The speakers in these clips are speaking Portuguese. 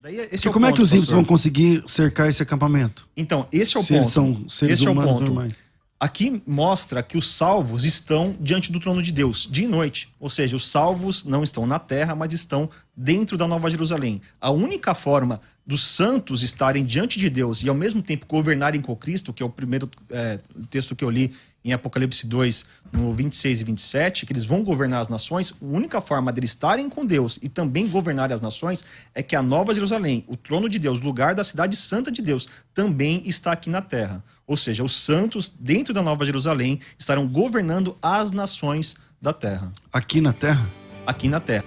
Daí esse E é o como é que ponto, os ímpios pastor. vão conseguir cercar esse acampamento? Então, esse é o Se eles ponto. são seres Esse é o humanos ponto. normais. Aqui mostra que os salvos estão diante do trono de Deus, dia e noite. Ou seja, os salvos não estão na terra, mas estão dentro da Nova Jerusalém. A única forma dos santos estarem diante de Deus e ao mesmo tempo governarem com Cristo, que é o primeiro texto que eu li em Apocalipse 2, no 26 e 27, que eles vão governar as nações, a única forma deles estarem com Deus e também governarem as nações é que a Nova Jerusalém, o trono de Deus, o lugar da cidade santa de Deus, também está aqui na terra. Ou seja, os santos dentro da Nova Jerusalém estarão governando as nações da terra. Aqui na Terra? Aqui na terra.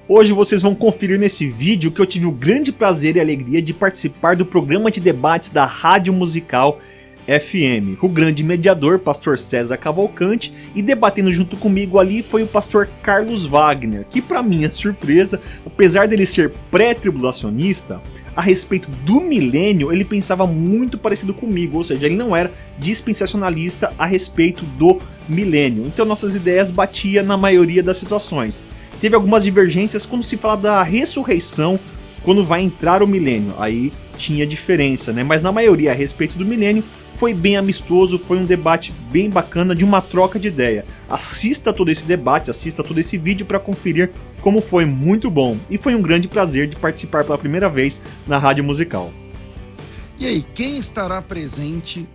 Hoje vocês vão conferir nesse vídeo que eu tive o grande prazer e alegria de participar do programa de debates da Rádio Musical FM, com o grande mediador, pastor César Cavalcante, e debatendo junto comigo ali foi o pastor Carlos Wagner, que para minha surpresa, apesar dele ser pré-tribulacionista, a respeito do milênio, ele pensava muito parecido comigo, ou seja, ele não era dispensacionalista a respeito do milênio. Então nossas ideias batiam na maioria das situações. Teve algumas divergências quando se fala da ressurreição, quando vai entrar o milênio, aí tinha diferença, né? Mas na maioria a respeito do milênio foi bem amistoso, foi um debate bem bacana, de uma troca de ideia. Assista todo esse debate, assista todo esse vídeo para conferir como foi muito bom. E foi um grande prazer de participar pela primeira vez na Rádio Musical. E aí, quem estará presente,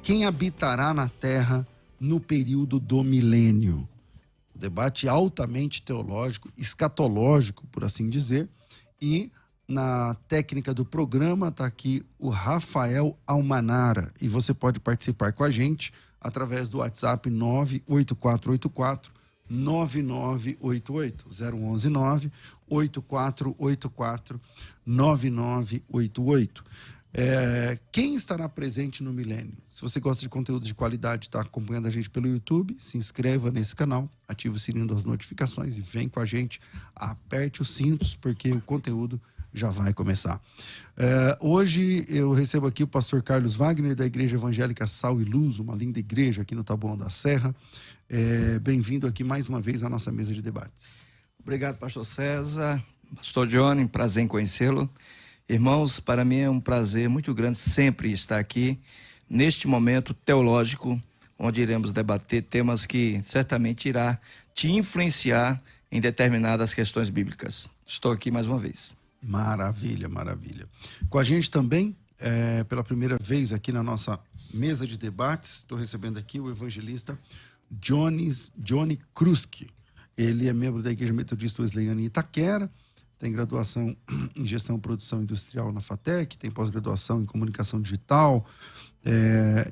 quem habitará na Terra no período do milênio? Debate altamente teológico, escatológico, por assim dizer, e na técnica do programa está aqui o Rafael Almanara, e você pode participar com a gente através do WhatsApp 98484 9988 011 98484 9988. Quem estará presente no milênio? Se você gosta de conteúdo de qualidade, está acompanhando a gente pelo YouTube, se inscreva nesse canal, ative o sininho das notificações e vem com a gente, aperte os cintos, porque o conteúdo já vai começar. Hoje eu recebo aqui o pastor Carlos Wagner, da Igreja Evangélica Sal e Luz, uma linda igreja aqui no Taboão da Serra. Bem-vindo aqui mais uma vez à nossa mesa de debates. Obrigado, pastor César, pastor Johnny, prazer em conhecê-lo. Irmãos, para mim é um prazer muito grande sempre estar aqui, neste momento teológico, onde iremos debater temas que certamente irá te influenciar em determinadas questões bíblicas. Estou aqui mais uma vez. Maravilha, maravilha. Com a gente também, pela primeira vez aqui na nossa mesa de debates, estou recebendo aqui o evangelista Johnny Kruski. Ele é membro da Igreja Metodista Wesleyana em Itaquera, tem graduação em Gestão e Produção Industrial na FATEC, tem pós-graduação em Comunicação Digital,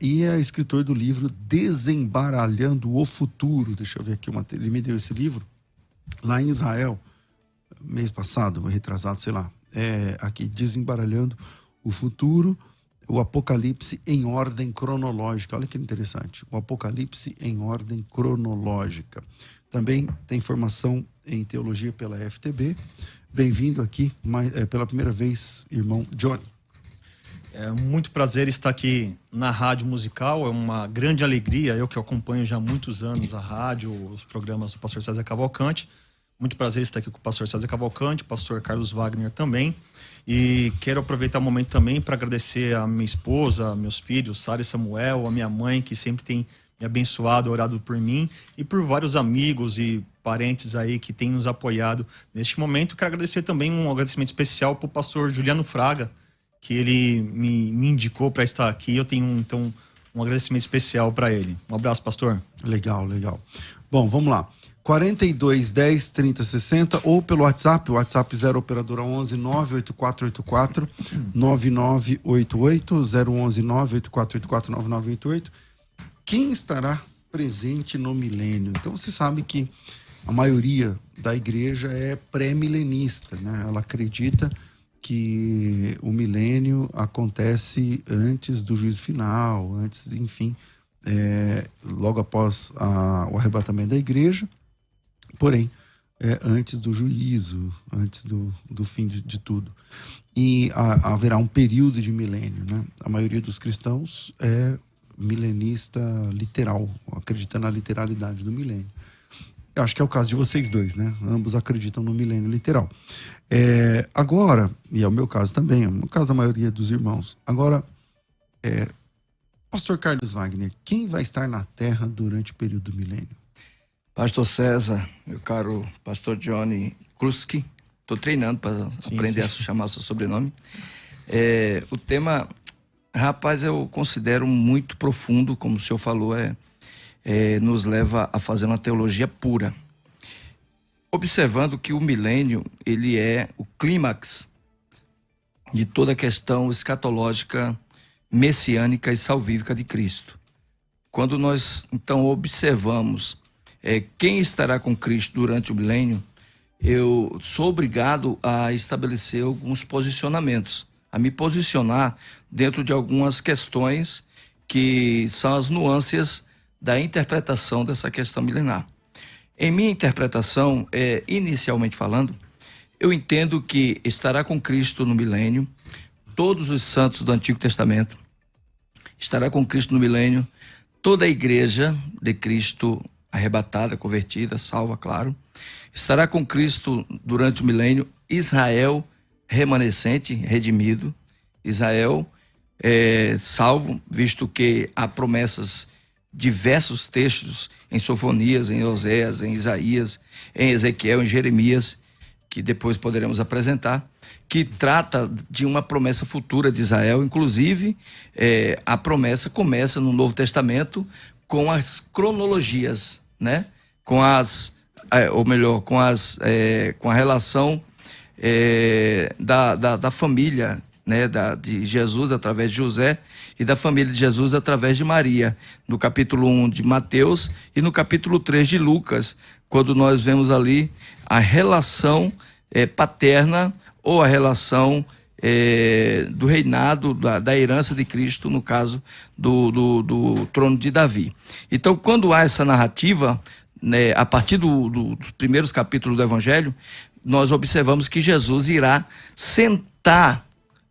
e é escritor do livro Desembaralhando o Futuro. Deixa eu ver aqui, ele me deu esse livro lá em Israel, mês passado, retrasado, sei lá. Aqui, Desembaralhando o Futuro, o Apocalipse em ordem cronológica. Olha que interessante, o Apocalipse em ordem cronológica. Também tem formação em Teologia pela FTB. Bem-vindo aqui, pela primeira vez, irmão Johnny. É muito prazer estar aqui na Rádio Musical, é uma grande alegria, eu que acompanho já há muitos anos a rádio, os programas do pastor César Cavalcante. Muito prazer estar aqui com o pastor César Cavalcante, o pastor Carlos Wagner também. E quero aproveitar o momento também para agradecer a minha esposa, meus filhos, Sara e Samuel, a minha mãe, que sempre tem me abençoado, orado por mim, e por vários amigos e parentes aí que têm nos apoiado neste momento. Quero agradecer também um agradecimento especial para o pastor Juliano Fraga, que ele me indicou para estar aqui. Eu tenho, então, um agradecimento especial para ele. Um abraço, pastor. Legal, legal. Bom, vamos lá. 42 10 30 60 ou pelo WhatsApp, o WhatsApp 0 operadora 11 98484 9988 011 98484 9988. Quem estará presente no milênio? Então você sabe que a maioria da igreja é pré-milenista, né? Ela acredita que o milênio acontece antes do juízo final, antes, enfim, logo após o arrebatamento da igreja, porém, antes do juízo, antes do fim de tudo. E haverá um período de milênio, né? A maioria dos cristãos é milenista literal, acredita na literalidade do milênio. Eu acho que é o caso de vocês dois, né? Ambos acreditam no milênio literal. Agora, e é o meu caso também, é o caso da maioria dos irmãos. Agora, Pastor Carlos Wagner, quem vai estar na Terra durante o período do milênio? Pastor César, meu caro pastor Johnny Kruski, estou treinando para aprender a chamar o seu sobrenome. O tema, rapaz, eu considero muito profundo, como o senhor falou, nos leva a fazer uma teologia pura. Observando que o milênio, ele é o clímax de toda a questão escatológica, messiânica e salvífica de Cristo. Quando nós, então, observamos quem estará com Cristo durante o milênio, eu sou obrigado a estabelecer alguns posicionamentos, a me posicionar dentro de algumas questões que são as nuances da interpretação dessa questão milenar. Em minha interpretação, inicialmente falando, eu entendo que estará com Cristo no milênio, todos os santos do Antigo Testamento, estará com Cristo no milênio, toda a igreja de Cristo arrebatada, convertida, salva, claro. Estará com Cristo durante o milênio, Israel remanescente, redimido, Israel salvo, visto que há promessas, diversos textos em Sofonias, em Oséias, em Isaías, em Ezequiel, em Jeremias, que depois poderemos apresentar, que trata de uma promessa futura de Israel. Inclusive, a promessa começa no Novo Testamento com as cronologias, né? Com a relação da família, né? De Jesus através de José e da família de Jesus através de Maria, no capítulo 1 de Mateus e no capítulo 3 de Lucas, quando nós vemos ali a relação paterna ou a relação do reinado, da herança de Cristo, no caso do trono de Davi. Então, quando há essa narrativa, né, a partir dos primeiros capítulos do Evangelho, nós observamos que Jesus irá sentar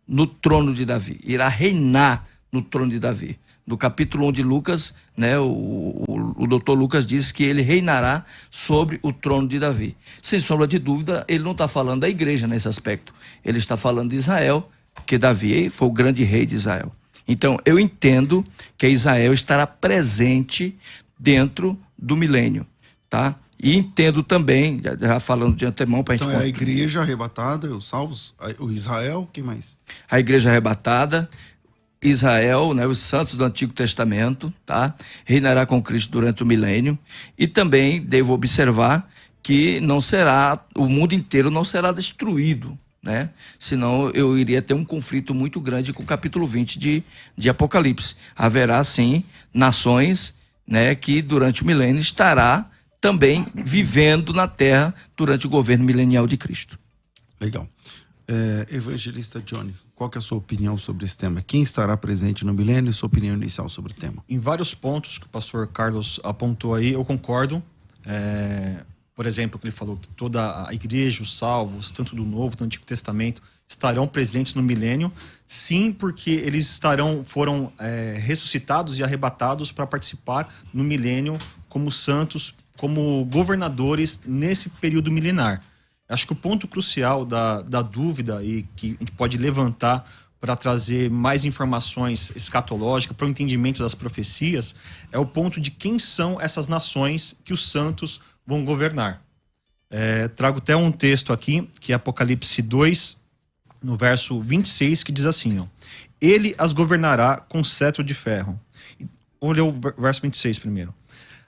no trono de Davi, irá reinar no trono de Davi. No capítulo 1 de Lucas, né, o doutor Lucas diz que ele reinará sobre o trono de Davi. Sem sombra de dúvida, ele não está falando da igreja nesse aspecto. Ele está falando de Israel, porque Davi foi o grande rei de Israel. Então, eu entendo que Israel estará presente dentro do milênio, tá? E entendo também, já falando de antemão para a gente... Então é a igreja arrebatada, os salvos, o Israel, quem mais? A igreja arrebatada, Israel, né, os santos do Antigo Testamento, tá? Reinará com Cristo durante o milênio. E também devo observar que o mundo inteiro não será destruído, né? Senão eu iria ter um conflito muito grande com o capítulo 20 de Apocalipse. Haverá, sim, nações, né, que durante o milênio estará também vivendo na terra durante o governo milenial de Cristo. Legal. Evangelista Johnny, qual que é a sua opinião sobre esse tema? Quem estará presente no milênio e sua opinião inicial sobre o tema? Em vários pontos que o pastor Carlos apontou aí, eu concordo. Por exemplo, que ele falou que toda a igreja, os salvos, tanto do Novo, do Antigo Testamento, estarão presentes no milênio. Sim, porque eles foram ressuscitados e arrebatados para participar no milênio como santos, como governadores nesse período milenar. Acho que o ponto crucial da dúvida e que a gente pode levantar para trazer mais informações escatológicas para o entendimento das profecias é o ponto de quem são essas nações que os santos vão governar. Trago até um texto aqui, que é Apocalipse 2, no verso 26, que diz assim, ó, ele as governará com cetro de ferro. Olha o verso 26 primeiro.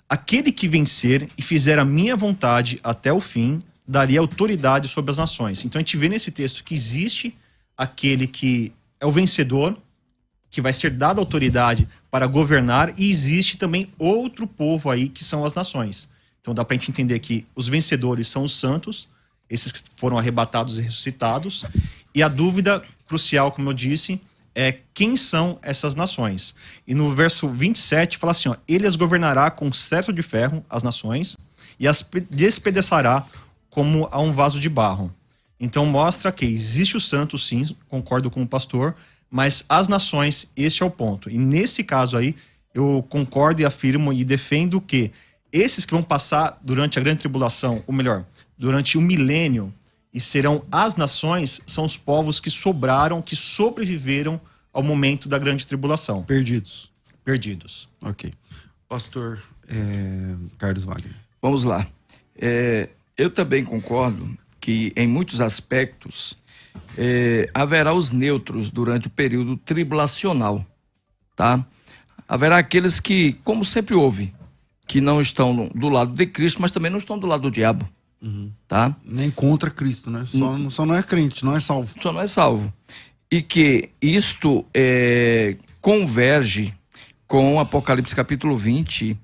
Aquele que vencer e fizer a minha vontade até o fim, daria autoridade sobre as nações. Então a gente vê nesse texto que existe aquele que é o vencedor, que vai ser dada autoridade para governar, e existe também outro povo aí que são as nações. Então dá para a gente entender que os vencedores são os santos, esses que foram arrebatados e ressuscitados, e a dúvida crucial, como eu disse, é quem são essas nações. E no verso 27 fala assim, ó, ele as governará com cetro de ferro, as nações, e as despedaçará como a um vaso de barro. Então mostra que existe o santo, sim, concordo com o pastor, mas as nações, este é o ponto. E nesse caso aí, eu concordo e afirmo e defendo que esses que vão passar durante a grande tribulação, ou melhor, durante o milênio, e serão as nações, são os povos que sobraram, que sobreviveram ao momento da grande tribulação. Perdidos. Ok. Pastor Carlos Wagner. Vamos lá. Eu também concordo que, em muitos aspectos, haverá os neutros durante o período tribulacional, tá? Haverá aqueles que, como sempre houve, que não estão do lado de Cristo, mas também não estão do lado do diabo, tá? Nem contra Cristo, né? Só não é crente, não é salvo. Só não é salvo. E que isto converge com Apocalipse capítulo 20,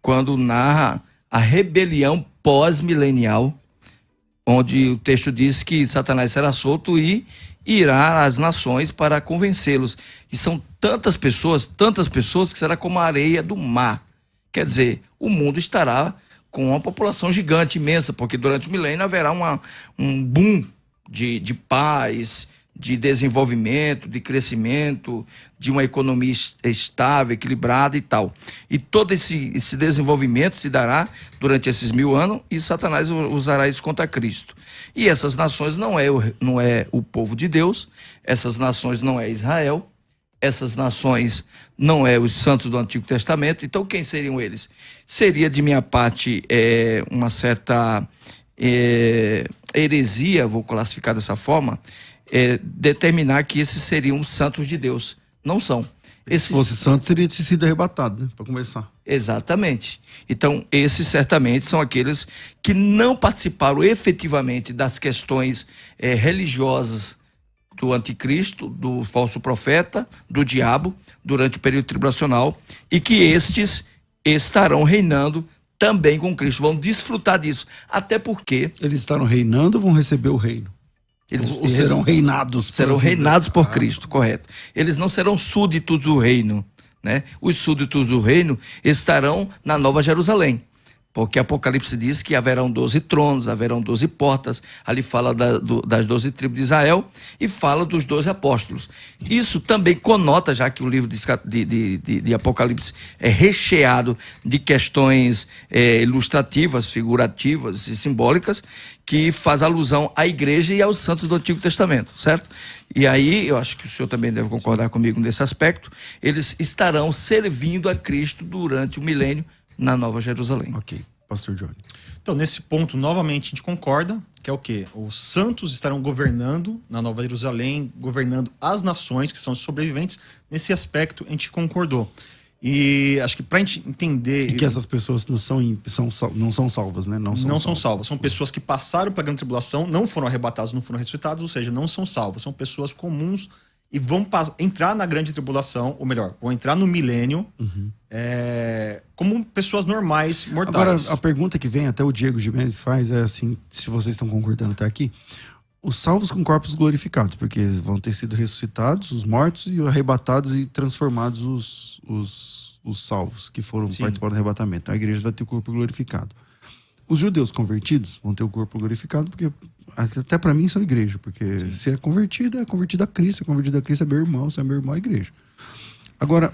quando narra a rebelião pós-milenial, onde o texto diz que Satanás será solto e irá às nações para convencê-los. E são tantas pessoas que será como a areia do mar. Quer dizer, o mundo estará com uma população gigante, imensa, porque durante o milênio haverá um boom de paz, de desenvolvimento, de crescimento, de uma economia estável, equilibrada e tal. E todo esse desenvolvimento se dará durante esses 1000 anos e Satanás usará isso contra Cristo. E essas nações não é o povo de Deus, essas nações não é Israel, essas nações não é os santos do Antigo Testamento. Então quem seriam eles? Seria de minha parte uma certa heresia, vou classificar dessa forma, determinar que esses seriam os santos de Deus. Não são. Se fosse santo, teria sido arrebatado, né? Para começar. Exatamente. Então, esses certamente são aqueles que não participaram efetivamente das questões religiosas do anticristo, do falso profeta, do diabo, durante o período tribulacional, e que estes estarão reinando também com Cristo, vão desfrutar disso. Até porque eles estarão reinando ou vão receber o reino? Eles serão reinados. Serão reinados por Cristo, correto. Eles não serão súditos do reino, né? Os súditos do reino estarão na Nova Jerusalém, porque Apocalipse diz que haverão 12 tronos, haverão 12 portas. Ali fala das 12 tribos de Israel e fala dos 12 apóstolos. Isso também conota, já que o livro de Apocalipse é recheado de questões ilustrativas, figurativas e simbólicas, que faz alusão à igreja e aos santos do Antigo Testamento, certo? E aí, eu acho que o senhor também deve concordar comigo nesse aspecto, eles estarão servindo a Cristo durante o milênio na Nova Jerusalém. Ok, Pastor Johnny. Então, nesse ponto, novamente, a gente concorda, que é o quê? Os santos estarão governando na Nova Jerusalém, governando as nações, que são os sobreviventes. Nesse aspecto, a gente concordou. E acho que para a gente entender... E que essas pessoas não são salvas, né? Não são salvas. São pessoas que passaram para a grande tribulação, não foram arrebatadas, não foram ressuscitadas, ou seja, não são salvas. São pessoas comuns e vão entrar na grande tribulação, ou melhor, vão entrar no milênio como pessoas normais, mortais. Agora, a pergunta que vem, até o Diego Gimenez faz, é assim, se vocês estão concordando até aqui, os salvos com corpos glorificados, porque vão ter sido ressuscitados, os mortos, e arrebatados e transformados os salvos, que foram participar do arrebatamento. A igreja vai ter o corpo glorificado. Os judeus convertidos vão ter o corpo glorificado, porque até para mim são igreja, porque se é convertido a Cristo, é meu irmão, se é meu irmão, é igreja. Agora,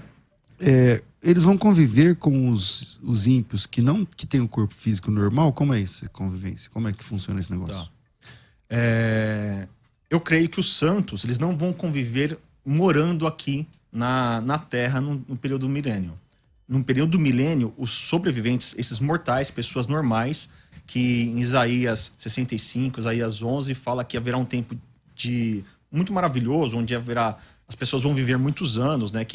eles vão conviver com os ímpios que têm o corpo físico normal? Como é essa convivência? Como é que funciona esse negócio? Tá. Eu creio que os santos, eles não vão conviver morando aqui na Terra no período do milênio. No período do milênio, os sobreviventes, esses mortais, pessoas normais, que em Isaías 65, Isaías 11, fala que haverá um tempo muito maravilhoso, onde as pessoas vão viver muitos anos, né?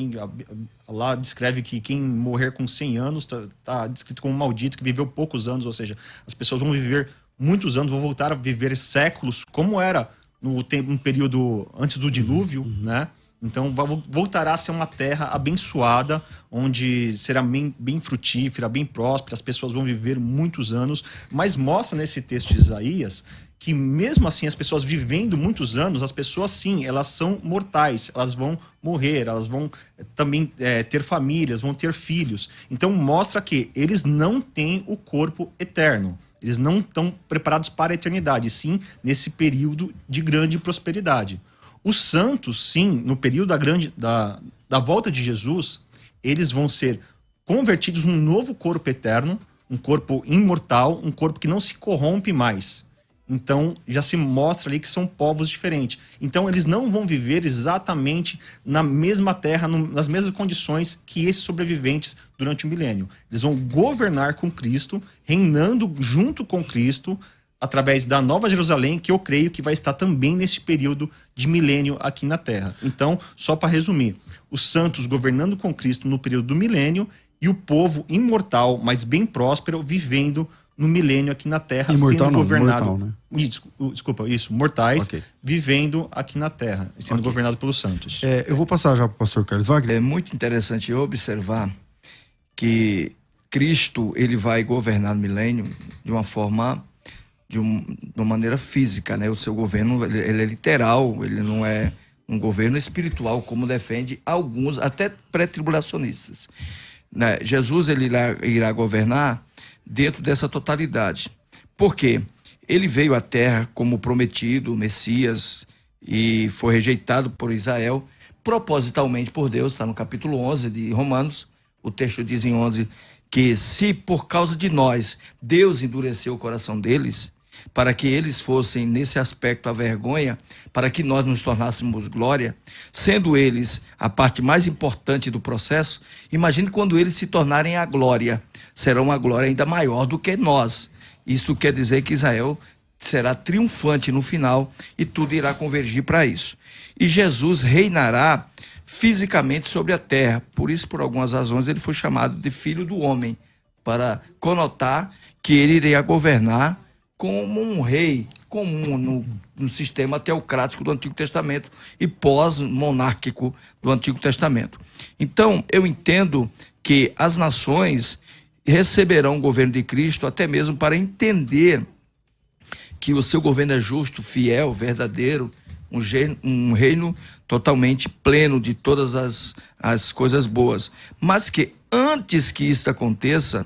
Lá descreve que quem morrer com 100 anos está descrito como maldito, que viveu poucos anos, ou seja, as pessoas vão viver muitos anos, vão voltar a viver séculos, como era no período antes do dilúvio, né? Então voltará a ser uma terra abençoada, onde será bem frutífera, bem próspera, as pessoas vão viver muitos anos, mas mostra nesse texto de Isaías que mesmo assim as pessoas vivendo muitos anos, as pessoas sim, elas são mortais, elas vão morrer, elas vão também ter famílias, vão ter filhos. Então mostra que eles não têm o corpo eterno. Eles não estão preparados para a eternidade, sim, nesse período de grande prosperidade. Os santos, sim, no período da volta de Jesus, eles vão ser convertidos num novo corpo eterno, um corpo imortal, um corpo que não se corrompe mais. Então, já se mostra ali que são povos diferentes. Então, eles não vão viver exatamente na mesma terra, nas mesmas condições que esses sobreviventes durante o milênio. Eles vão governar com Cristo, reinando junto com Cristo, através da Nova Jerusalém, que eu creio que vai estar também nesse período de milênio aqui na Terra. Então, só para resumir, os santos governando com Cristo no período do milênio e o povo imortal, mas bem próspero, vivendo no milênio aqui na Terra, Imortal, sendo governado... mortal, né? Desculpa, isso, mortais, Ok. vivendo aqui na Terra, sendo governado pelos santos. Eu vou passar já para o pastor Carlos Wagner. É muito interessante observar que Cristo ele vai governar no milênio de uma forma, de uma maneira física, né? O seu governo ele é literal, ele não é um governo espiritual, como defende alguns, até pré-tribulacionistas. Né? Jesus ele irá governar dentro dessa totalidade. Por quê? Ele veio à Terra como prometido, o Messias, e foi rejeitado por Israel, propositalmente por Deus, está no capítulo 11 de Romanos. O texto diz em 11 que se por causa de nós, Deus endureceu o coração deles, para que eles fossem, nesse aspecto, a vergonha, para que nós nos tornássemos glória, sendo eles a parte mais importante do processo, imagine quando eles se tornarem a glória, serão uma glória ainda maior do que nós. Isso quer dizer que Israel será triunfante no final e tudo irá convergir para isso. E Jesus reinará fisicamente sobre a terra, por isso, por algumas razões, ele foi chamado de Filho do Homem, para conotar que ele iria governar como um rei comum no sistema teocrático do Antigo Testamento e pós-monárquico do Antigo Testamento. Então, eu entendo que as nações receberão o governo de Cristo até mesmo para entender que o seu governo é justo, fiel, verdadeiro, um reino totalmente pleno de todas as coisas boas. Mas que antes que isso aconteça,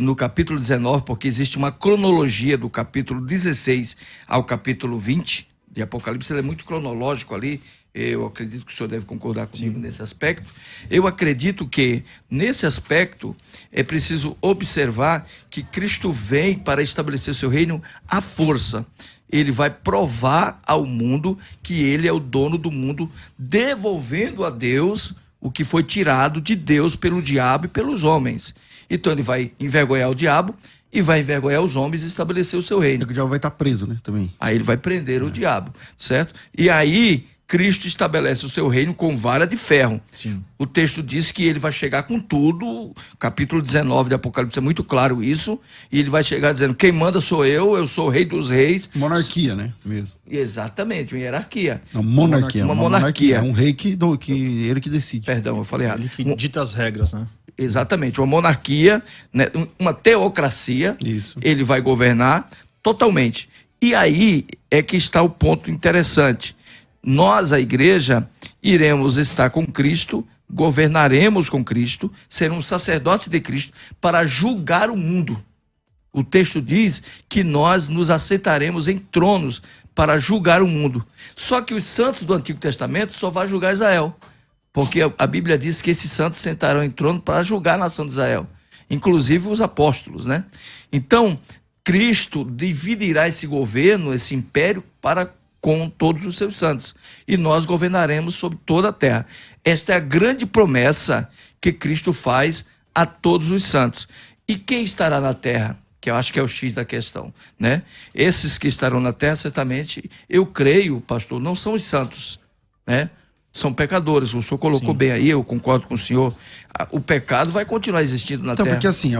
no capítulo 19, porque existe uma cronologia do capítulo 16 ao capítulo 20 de Apocalipse, ele é muito cronológico ali, eu acredito que o senhor deve concordar comigo nesse aspecto. Eu acredito que, nesse aspecto, é preciso observar que Cristo vem para estabelecer seu reino à força. Ele vai provar ao mundo que ele é o dono do mundo, devolvendo a Deus o que foi tirado de Deus pelo diabo e pelos homens. Então ele vai envergonhar o diabo e vai envergonhar os homens e estabelecer o seu reino. O diabo vai estar preso, né, também. Aí ele vai prender o diabo, certo? E aí Cristo estabelece o seu reino com vara de ferro. Sim. O texto diz que ele vai chegar com tudo, capítulo 19 de Apocalipse é muito claro isso, e ele vai chegar dizendo, quem manda sou eu sou o rei dos reis. Monarquia, né, mesmo. Exatamente, uma hierarquia. Não, monarquia. Uma monarquia. É um rei que ele que decide. Perdão, eu falei errado. Ele que dita as regras, né? Exatamente, uma monarquia, né, uma teocracia. Isso. Ele vai governar totalmente. E aí é que está o ponto interessante. Nós, a igreja, iremos estar com Cristo, governaremos com Cristo, seremos sacerdotes de Cristo para julgar o mundo. O texto diz que nós nos assentaremos em tronos para julgar o mundo. Só que os santos do Antigo Testamento só vão julgar Israel, porque a Bíblia diz que esses santos sentarão em trono para julgar a nação de Israel, inclusive os apóstolos, né? Então, Cristo dividirá esse governo, esse império, para com todos os seus santos, e nós governaremos sobre toda a terra. Esta é a grande promessa que Cristo faz a todos os santos. E quem estará na terra? Que eu acho que é o X da questão, né? Esses que estarão na terra, certamente, eu creio, pastor, não são os santos, né? São pecadores. O senhor colocou bem aí, eu concordo com o senhor. O pecado vai continuar existindo na terra. Então, porque assim,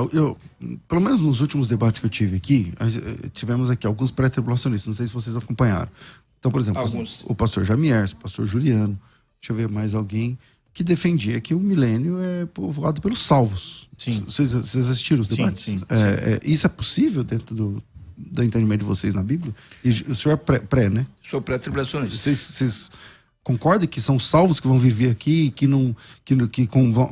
pelo menos nos últimos debates que eu tive aqui, tivemos aqui alguns pré-tribulacionistas, não sei se vocês acompanharam. Então, por exemplo, o pastor Jamier, o pastor Juliano, deixa eu ver mais alguém, que defendia que o milênio é povoado pelos salvos. Sim. Vocês assistiram os debates? Sim. Isso é possível dentro do entendimento de vocês na Bíblia? E o senhor é pré, né? Sou pré-tribulacionista. Vocês concordam que são salvos que vão viver aqui,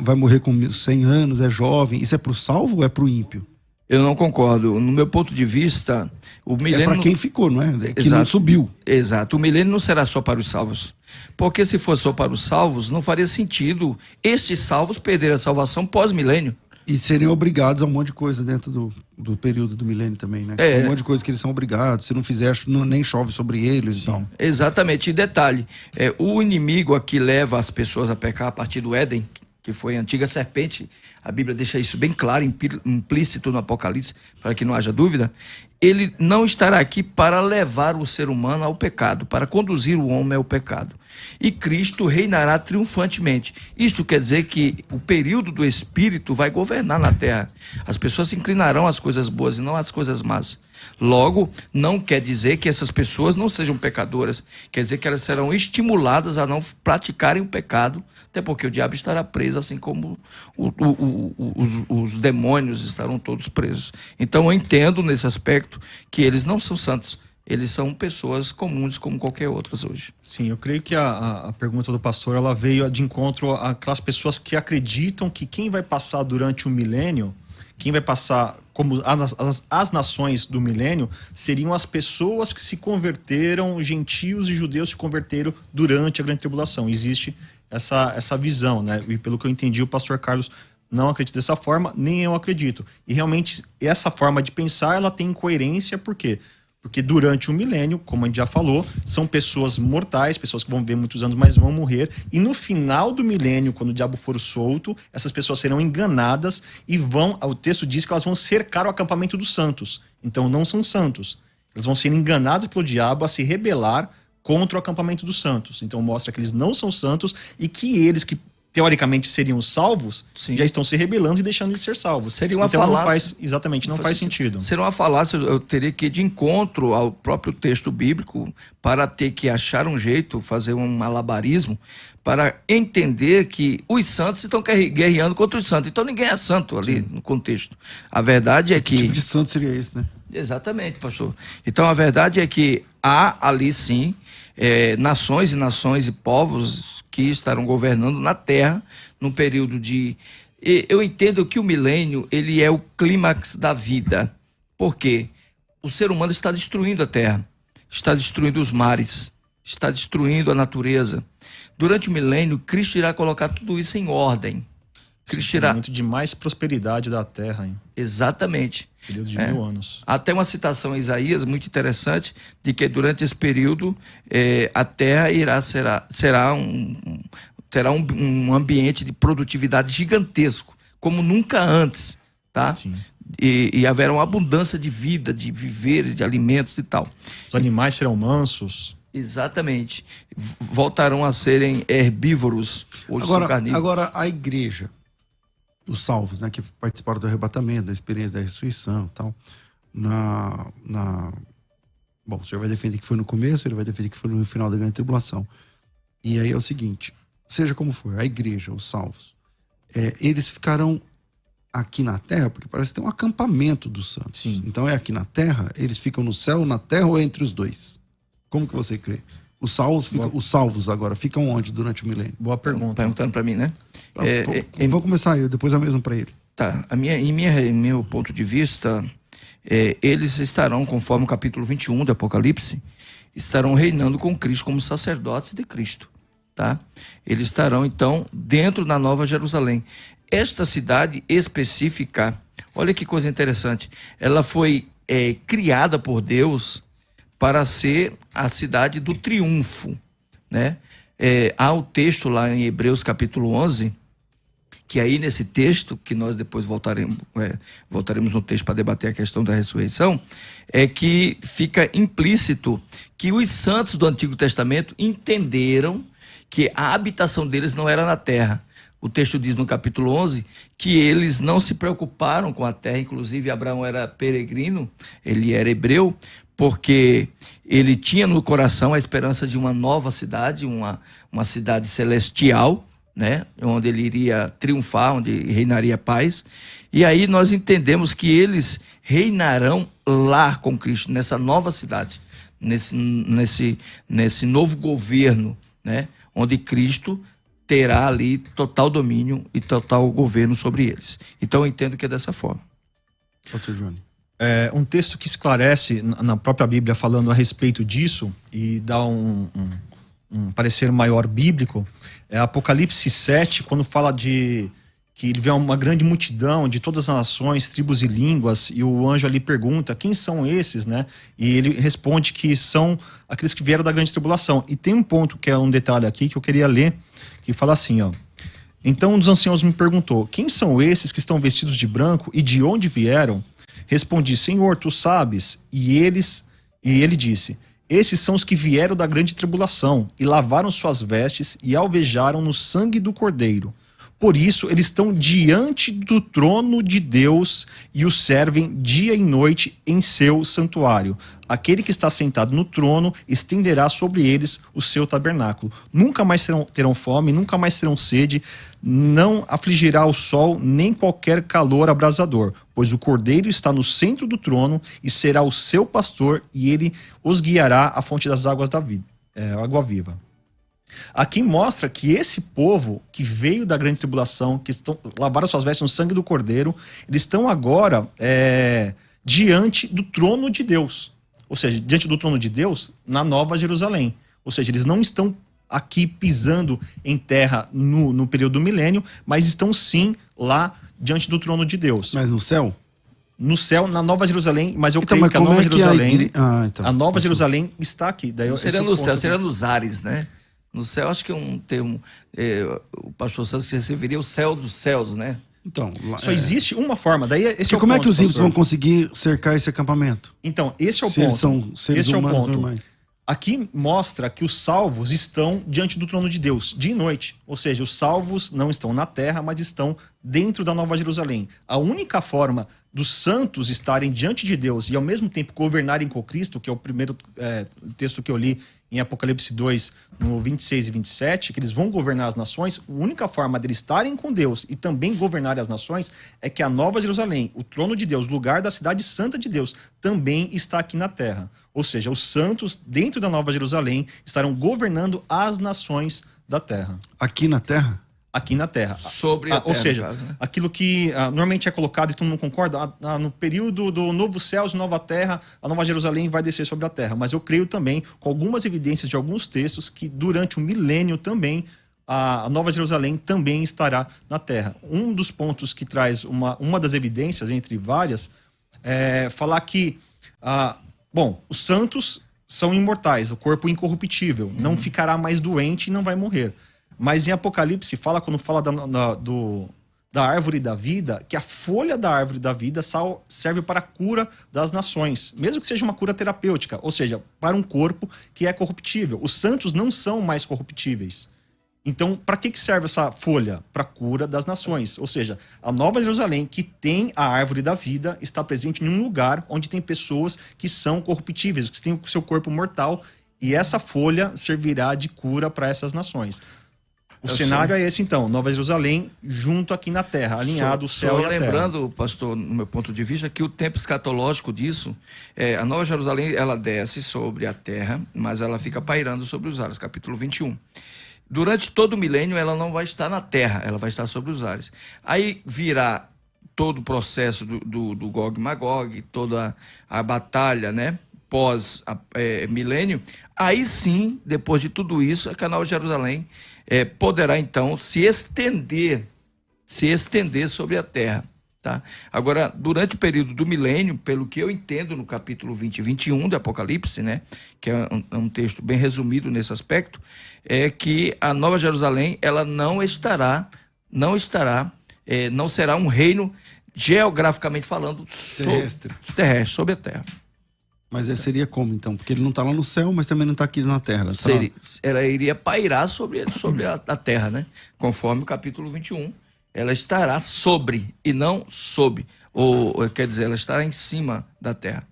vai morrer com 100 anos, é jovem? Isso é para o salvo ou é para o ímpio? Eu não concordo. No meu ponto de vista, o milênio... É para quem ficou, não é? Que Exato. não subiu. Exato. O milênio não será só para os salvos. Porque se fosse só para os salvos, não faria sentido estes salvos perderem a salvação pós-milênio. E serem obrigados a um monte de coisa dentro do período do milênio também, né? Tem um monte de coisa que eles são obrigados. Se não fizer, nem chove sobre eles. Sim, então. Exatamente. E detalhe, o inimigo aqui leva as pessoas a pecar a partir do Éden, que foi a antiga serpente. A Bíblia deixa isso bem claro, implícito no Apocalipse, para que não haja dúvida. Ele não estará aqui para levar o ser humano ao pecado, para conduzir o homem ao pecado. E Cristo reinará triunfantemente. Isto quer dizer que o período do Espírito vai governar na terra. As pessoas se inclinarão às coisas boas e não às coisas más. Logo, não quer dizer que essas pessoas não sejam pecadoras. Quer dizer que elas serão estimuladas a não praticarem o pecado, até porque o diabo estará preso, assim como os demônios estarão todos presos. Então eu entendo nesse aspecto que eles não são santos. Eles são pessoas comuns como qualquer outras hoje. Sim, eu creio que a pergunta do pastor ela veio de encontro àquelas pessoas que acreditam que quem vai passar durante o milênio, quem vai passar como as nações do milênio, seriam as pessoas que se converteram, gentios e judeus se converteram durante a grande tribulação. Existe essa visão, né? E pelo que eu entendi, o pastor Carlos não acredita dessa forma, nem eu acredito. E realmente essa forma de pensar, ela tem incoerência, por quê? Porque durante o milênio, como a gente já falou, são pessoas mortais, pessoas que vão viver muitos anos, mas vão morrer. E no final do milênio, quando o diabo for solto, essas pessoas serão enganadas e o texto diz que elas vão cercar o acampamento dos santos. Então não são santos. Eles vão ser enganados pelo diabo a se rebelar contra o acampamento dos santos. Então mostra que eles não são santos e que eles que teoricamente seriam salvos, Sim. já estão se rebelando e deixando de ser salvos. Seria uma então falácia. Não faz sentido. Seria uma falácia, eu teria que ir de encontro ao próprio texto bíblico para ter que achar um jeito, fazer um malabarismo, para entender que os santos estão guerreando contra os santos. Então ninguém é santo ali no contexto. A verdade é que... Que tipo de santo seria esse, né? Exatamente, pastor. Então a verdade é que há ali sim nações e nações e povos que estarão governando na terra num período de... Eu entendo que o milênio ele é o clímax da vida. Por quê? O ser humano está destruindo a terra, está destruindo os mares, está destruindo a natureza. Durante o milênio, Cristo irá colocar tudo isso em ordem. Cristo irá... momento de mais prosperidade da terra, hein? Exatamente. Período de 1000 anos. Até uma citação em Isaías muito interessante de que durante esse período a terra terá um ambiente de produtividade gigantesco, como nunca antes, tá? Sim. E haverá uma abundância de vida, de viver, de alimentos e tal. Os animais serão mansos. Exatamente. Voltarão a serem herbívoros. Hoje são carnívoros. Agora, a igreja, os salvos, né, que participaram do arrebatamento, da experiência da ressurreição e tal, bom, o senhor vai defender que foi no começo, ele vai defender que foi no final da grande tribulação. E aí é o seguinte, seja como for, a igreja, os salvos, eles ficarão aqui na terra, porque parece que tem um acampamento dos santos. Sim. Então é aqui na terra, eles ficam no céu, na terra ou entre os dois? Como que você crê? Os salvos agora ficam onde durante o milênio? Boa pergunta. Perguntando para mim, né? Vou começar eu, depois a mesma para ele. Tá. Em meu ponto de vista, eles estarão, conforme o capítulo 21 do Apocalipse, estarão reinando com Cristo como sacerdotes de Cristo. Tá? Eles estarão, então, dentro da Nova Jerusalém. Esta cidade específica, olha que coisa interessante, ela foi criada por Deus para ser a cidade do triunfo, né? Há o texto lá em Hebreus capítulo 11, que aí nesse texto, que nós depois voltaremos no texto para debater a questão da ressurreição, é que fica implícito que os santos do Antigo Testamento entenderam que a habitação deles não era na terra. O texto diz no capítulo 11 que eles não se preocuparam com a terra, inclusive Abraão era peregrino, ele era hebreu, porque ele tinha no coração a esperança de uma nova cidade, uma cidade celestial, né? Onde ele iria triunfar, onde reinaria a paz. E aí nós entendemos que eles reinarão lá com Cristo, nessa nova cidade, nesse novo governo, né? Onde Cristo terá ali total domínio e total governo sobre eles. Então eu entendo que é dessa forma. Pastor Johnny. Um texto que esclarece na própria Bíblia falando a respeito disso e dá um parecer maior bíblico é Apocalipse 7, quando fala de que ele vê uma grande multidão de todas as nações, tribos e línguas, e o anjo ali pergunta quem são esses, né? E ele responde que são aqueles que vieram da grande tribulação. E tem um ponto que é um detalhe aqui que eu queria ler, que fala assim, ó. Então um dos anciãos me perguntou, quem são esses que estão vestidos de branco e de onde vieram? Respondi, Senhor, tu sabes. E ele disse, esses são os que vieram da grande tribulação e lavaram suas vestes e alvejaram no sangue do Cordeiro. Por isso, eles estão diante do trono de Deus e o servem dia e noite em seu santuário. Aquele que está sentado no trono estenderá sobre eles o seu tabernáculo. Nunca mais terão fome, nunca mais terão sede, não afligirá o sol nem qualquer calor abrasador, pois o Cordeiro está no centro do trono e será o seu pastor e ele os guiará à fonte das águas da vida, água viva. Aqui mostra que esse povo que veio da grande tribulação, que lavaram suas vestes no sangue do Cordeiro, eles estão agora diante do trono de Deus. Ou seja, diante do trono de Deus, na Nova Jerusalém. Ou seja, eles não estão aqui pisando em terra no período do milênio, mas estão sim lá diante do trono de Deus. Mas no céu? No céu, na Nova Jerusalém, mas eu Então, creio mas que a Nova Jerusalém, então, a Nova Jerusalém está aqui. Daí, Não seria no céu, seria nos ares, né? No céu, acho que é um termo, o pastor Santos se referiria ao céu dos céus, né? Então, só existe uma forma. Daí esse é o como ponto, é que os ímpios pastor. vão conseguir cercar esse acampamento? Então, esse é o Se eles ponto. são seres Esse é o humanos ponto. normais. Aqui mostra que os salvos estão diante do trono de Deus, dia e noite. Ou seja, os salvos não estão na terra, mas estão dentro da Nova Jerusalém. A única forma dos santos estarem diante de Deus e ao mesmo tempo governarem com Cristo, que é o primeiro texto que eu li em Apocalipse 2, no 26 e 27, que eles vão governar as nações, a única forma deles estarem com Deus e também governarem as nações é que a Nova Jerusalém, o trono de Deus, o lugar da cidade santa de Deus, também está aqui na terra. Ou seja, os santos dentro da Nova Jerusalém estarão governando as nações da terra. Aqui na Terra? Aqui na terra. Sobre a terra, ou seja, no caso, né? aquilo que normalmente é colocado e todo mundo concorda, no período do novo céus e nova terra, a Nova Jerusalém vai descer sobre a terra. Mas eu creio também, com algumas evidências de alguns textos, que durante o milênio também, a Nova Jerusalém também estará na terra. Um dos pontos que traz uma das evidências, entre várias, é falar que, os santos são imortais, o corpo incorruptível, não ficará mais doente e não vai morrer. Mas em Apocalipse quando fala da árvore da vida, que a folha da árvore da vida serve para a cura das nações, mesmo que seja uma cura terapêutica, ou seja, para um corpo que é corruptível. Os santos não são mais corruptíveis. Então, para que serve essa folha? Para a cura das nações. Ou seja, a Nova Jerusalém, que tem a árvore da vida, está presente em um lugar onde tem pessoas que são corruptíveis, que têm o seu corpo mortal, e essa folha servirá de cura para essas nações. O cenário é esse, então, Nova Jerusalém junto aqui na terra, alinhado o céu e a terra. Lembrando, pastor, no meu ponto de vista, que o tempo escatológico disso, a Nova Jerusalém, ela desce sobre a terra, mas ela fica pairando sobre os ares, capítulo 21. Durante todo o milênio, ela não vai estar na terra, ela vai estar sobre os ares. Aí virá todo o processo do Gog e Magog, toda a batalha, né? Pós-milênio, aí sim, depois de tudo isso, a Nova Jerusalém poderá então se estender sobre a terra. Tá? Agora, durante o período do milênio, pelo que eu entendo no capítulo 20 e 21 do Apocalipse, né, que é um texto bem resumido nesse aspecto, é que a Nova Jerusalém ela não será um reino geograficamente falando terrestre, sobre a terra. Mas seria como, então? Porque ele não está lá no céu, mas também não está aqui na terra. Ela iria pairar sobre a terra, né? Conforme o capítulo 21. Ela estará sobre e não sob. Ou quer dizer, ela estará em cima da terra.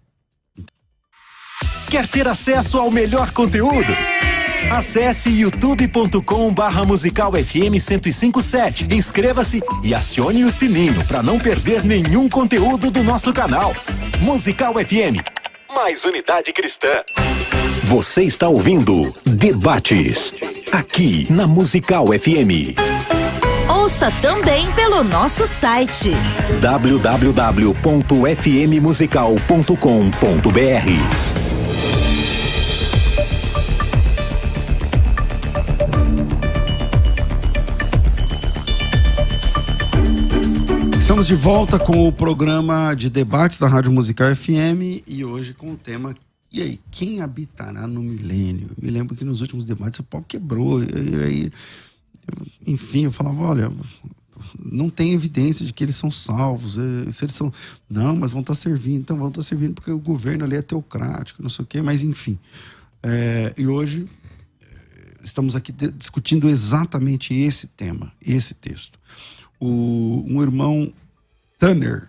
Quer ter acesso ao melhor conteúdo? Acesse youtube.com/musicalfm 1057. Inscreva-se e acione o sininho para não perder nenhum conteúdo do nosso canal. Musical FM. Mais unidade cristã. Você está ouvindo Debates, aqui na Musical FM. Ouça também pelo nosso site www.fmmusical.com.br. Estamos de volta com o programa de debates da Rádio Musical FM e hoje com o tema: e aí, quem habitará no milênio? Me lembro que nos últimos debates o pau quebrou, enfim, eu falava, olha, não tem evidência de que eles são salvos, se eles são, não, mas vão estar servindo, então vão estar servindo porque o governo ali é teocrático, não sei o quê, mas enfim. E hoje estamos aqui discutindo exatamente esse tema, esse texto. Um irmão Tanner,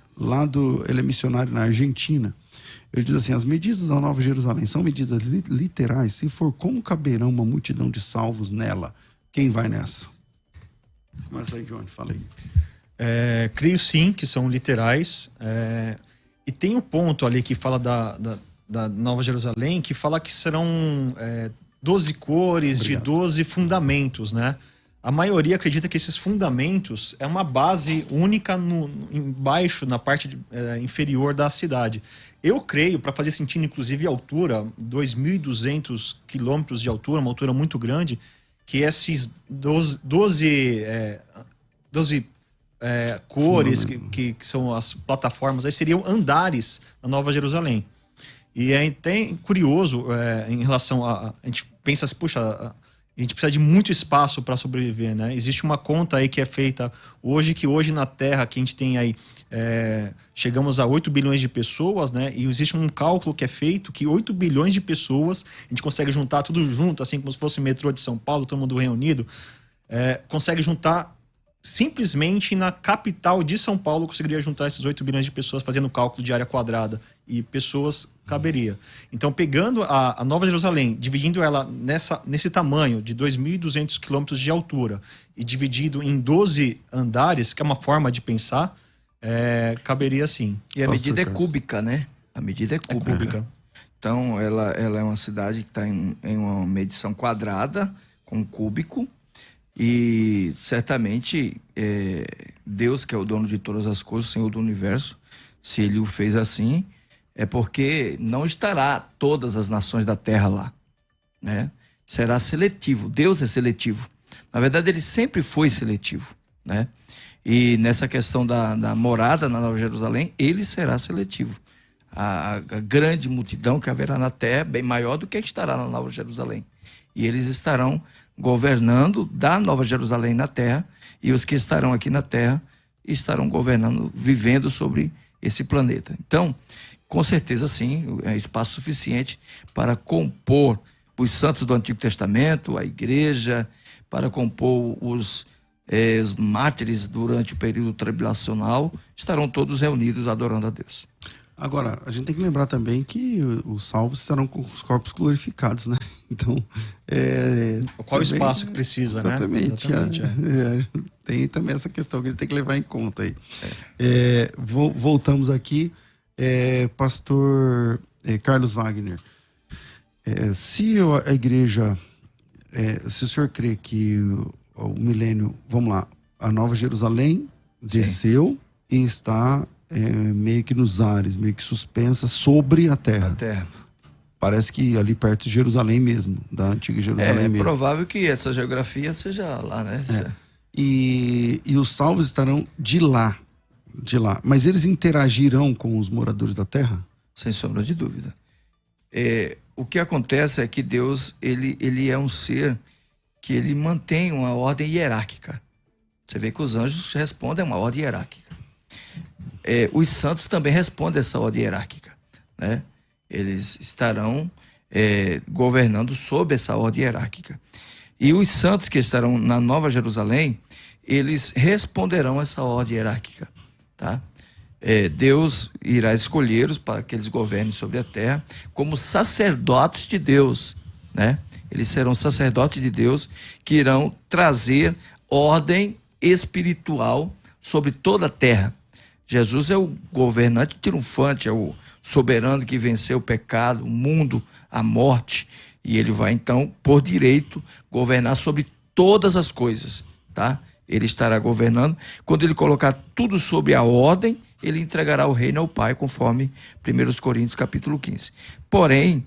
ele é missionário na Argentina, ele diz assim: as medidas da Nova Jerusalém são medidas literais. Se for, como caberão uma multidão de salvos nela? Quem vai nessa? Começa aí, Johnny, fala aí. Creio sim que são literais. E tem um ponto ali que fala da Nova Jerusalém, que fala que serão 12 cores. Obrigado. De 12 fundamentos, né? A maioria acredita que esses fundamentos é uma base única embaixo, na parte inferior da cidade. Eu creio, para fazer sentido, inclusive, a altura, 2.200 quilômetros de altura, uma altura muito grande, que esses 12 cores, que são as plataformas, aí seriam andares na Nova Jerusalém. E é até curioso em relação a gente pensa assim, puxa, a gente precisa de muito espaço para sobreviver, né? Existe uma conta aí que é feita hoje, que hoje na Terra, que a gente tem aí, chegamos a 8 bilhões de pessoas, né? E existe um cálculo que é feito que 8 bilhões de pessoas, a gente consegue juntar tudo junto, assim como se fosse o metrô de São Paulo, todo mundo reunido, consegue juntar simplesmente na capital de São Paulo, conseguiria juntar esses 8 bilhões de pessoas fazendo cálculo de área quadrada, e pessoas caberia. Então, pegando a Nova Jerusalém, dividindo ela nesse tamanho de 2.200 quilômetros de altura e dividido em 12 andares, que é uma forma de pensar, caberia sim. E a medida é cúbica, né? A medida é cúbica. Então, ela é uma cidade que está em uma medição quadrada, com cúbico, e certamente Deus, que é o dono de todas as coisas, o Senhor do universo, se ele o fez assim, é porque não estará todas as nações da terra lá, né? Será seletivo. Deus é seletivo. Na verdade, ele sempre foi seletivo, né? E nessa questão da morada na Nova Jerusalém, ele será seletivo. A grande multidão que haverá na terra é bem maior do que estará na Nova Jerusalém. E eles estarão governando da Nova Jerusalém na terra, e os que estarão aqui na terra estarão governando, vivendo sobre esse planeta. Então, com certeza sim, é espaço suficiente para compor os santos do Antigo Testamento, a igreja, para compor os mártires durante o período tribulacional, estarão todos reunidos adorando a Deus. Agora, a gente tem que lembrar também que os salvos estarão com os corpos glorificados, né? Então, qual o espaço que precisa, exatamente, né? Exatamente. Tem também essa questão que ele tem que levar em conta aí. Voltamos aqui. Pastor Carlos Wagner, se a igreja, se o senhor crê que o milênio, vamos lá, a Nova Jerusalém desceu e está meio que nos ares, meio que suspensa sobre a terra. Parece que ali perto de Jerusalém mesmo, da antiga Jerusalém mesmo. É provável que essa geografia seja lá, né? E os salvos estarão de lá. Mas eles interagirão com os moradores da terra? Sem sombra de dúvida. O que acontece é que Deus, ele é um ser que ele mantém uma ordem hierárquica. Você vê que os anjos respondem a uma ordem hierárquica. Os santos também respondem a essa ordem hierárquica, né? Eles estarão governando sob essa ordem hierárquica. E os santos que estarão na Nova Jerusalém, eles responderão a essa ordem hierárquica. Tá? Deus irá escolhê-los para que eles governem sobre a terra como sacerdotes de Deus, né? Eles serão sacerdotes de Deus que irão trazer ordem espiritual sobre toda a terra. Jesus é o governante triunfante, é o soberano que venceu o pecado, o mundo, a morte, e ele vai então, por direito, governar sobre todas as coisas, tá? Ele estará governando. Quando ele colocar tudo sob a ordem, ele entregará o reino ao Pai, conforme 1 Coríntios capítulo 15. Porém,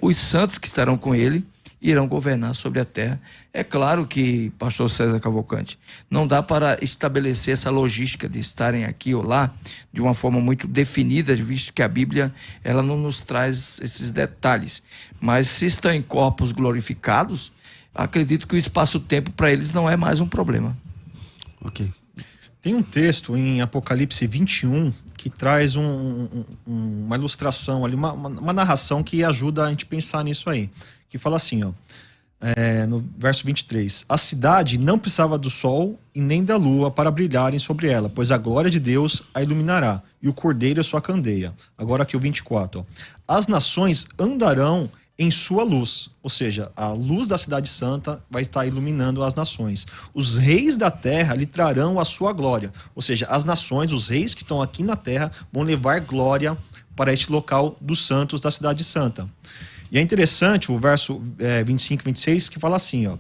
os santos que estarão com ele, irão governar sobre a terra. É claro que, pastor César Cavalcante, não dá para estabelecer essa logística de estarem aqui ou lá de uma forma muito definida, visto que a Bíblia ela não nos traz esses detalhes. Mas se estão em corpos glorificados, acredito que o espaço-tempo para eles não é mais um problema. Ok. Tem um texto em Apocalipse 21 que traz uma ilustração ali, uma narração que ajuda a gente a pensar nisso aí. Que fala assim, ó, no verso 23. A cidade não precisava do sol e nem da lua para brilharem sobre ela, pois a glória de Deus a iluminará, e o cordeiro é sua candeia. Agora aqui o 24. Ó. As nações andarão em sua luz, ou seja, a luz da cidade santa vai estar iluminando as nações. Os reis da terra lhe trarão a sua glória, ou seja, as nações, os reis que estão aqui na terra vão levar glória para este local dos santos da cidade santa. E é interessante o verso 25 e 26 que fala assim, ó.